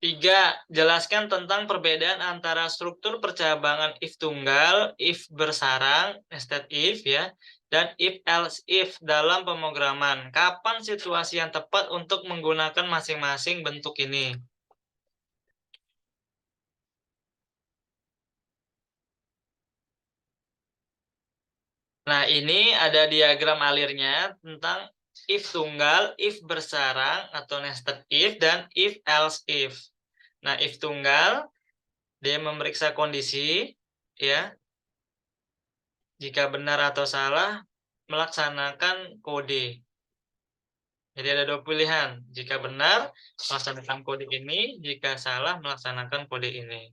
3. Jelaskan tentang perbedaan antara struktur percabangan if tunggal, if bersarang, nested if ya, dan if else if dalam pemrograman. Kapan situasi yang tepat untuk menggunakan masing-masing bentuk ini? Nah, ini ada diagram alirnya tentang if tunggal, if bersarang atau nested if, dan if else if. Nah, if tunggal dia memeriksa kondisi ya, jika benar atau salah melaksanakan kode. Jadi ada dua pilihan, jika benar melaksanakan kode ini, jika salah melaksanakan kode ini.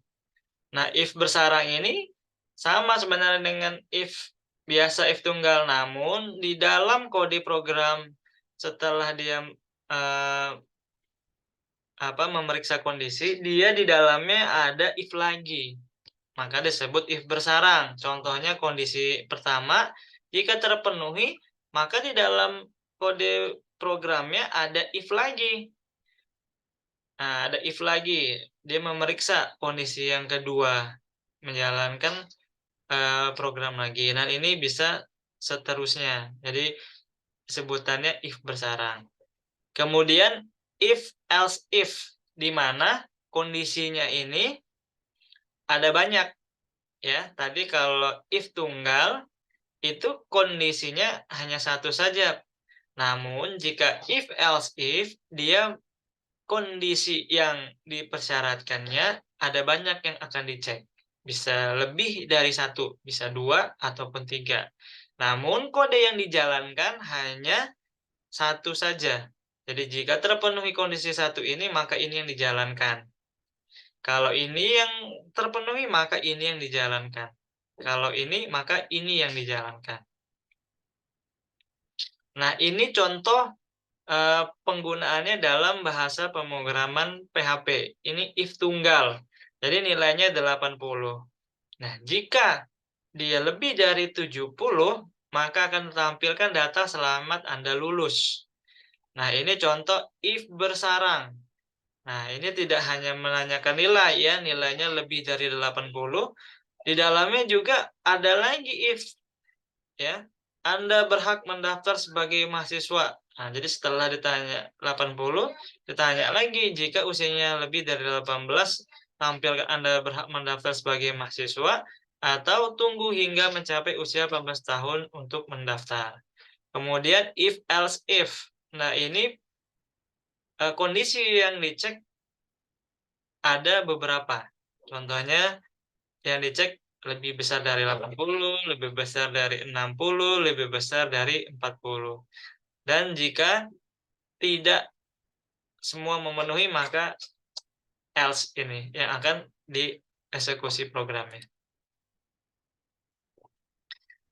Nah, if bersarang ini sama sebenarnya dengan if biasa if tunggal, namun di dalam kode program setelah dia memeriksa kondisi, dia di dalamnya ada if lagi. Maka disebut if bersarang. Contohnya kondisi pertama, jika terpenuhi, maka di dalam kode programnya ada if lagi. Nah, ada if lagi. Dia memeriksa kondisi yang kedua, menjalankan program lagi. Dan ini bisa seterusnya. Jadi sebutannya if bersarang. Kemudian if else if, di mana kondisinya ini ada banyak ya. Tadi kalau if tunggal itu kondisinya hanya satu saja. Namun jika if else if, dia kondisi yang dipersyaratkannya ada banyak yang akan dicek. Bisa lebih dari satu, bisa 2 ataupun 3. Namun kode yang dijalankan hanya satu saja. Jadi jika terpenuhi kondisi satu ini, maka ini yang dijalankan. Kalau ini yang terpenuhi, maka ini yang dijalankan. Kalau ini, maka ini yang dijalankan. Nah, ini contoh penggunaannya dalam bahasa pemrograman PHP. Ini if tunggal. Jadi nilainya 80. Nah, jika dia lebih dari 70, maka akan tampilkan data selamat Anda lulus. Nah, ini contoh if bersarang. Nah, ini tidak hanya menanyakan nilai ya, nilainya lebih dari 80. Di dalamnya juga ada lagi if ya. Anda berhak mendaftar sebagai mahasiswa. Nah, jadi setelah ditanya 80, ditanya lagi jika usianya lebih dari 18, tampilkan Anda berhak mendaftar sebagai mahasiswa atau tunggu hingga mencapai usia 18 tahun untuk mendaftar. Kemudian if else if. Nah, ini kondisi yang dicek ada beberapa. Contohnya yang dicek lebih besar dari 80, lebih besar dari 60, lebih besar dari 40. Dan jika tidak semua memenuhi, maka else ini yang akan dieksekusi programnya.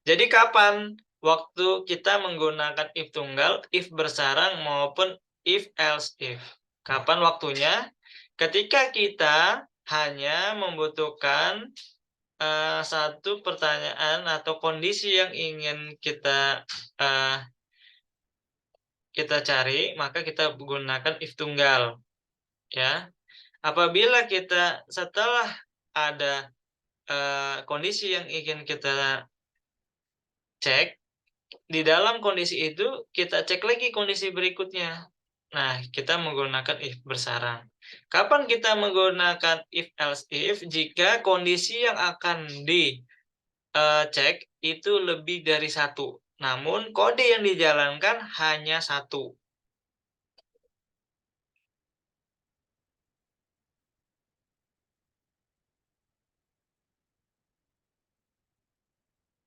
Jadi kapan waktu kita menggunakan if tunggal, if bersarang maupun if else if? Kapan waktunya? Ketika kita hanya membutuhkan satu pertanyaan atau kondisi yang ingin kita cari, maka kita gunakan if tunggal, ya. Apabila kita setelah ada kondisi yang ingin kita cek, di dalam kondisi itu kita cek lagi kondisi berikutnya. Nah, kita menggunakan if bersarang. Kapan kita menggunakan if else if? Jika kondisi yang akan dicek itu lebih dari satu, namun kode yang dijalankan hanya satu.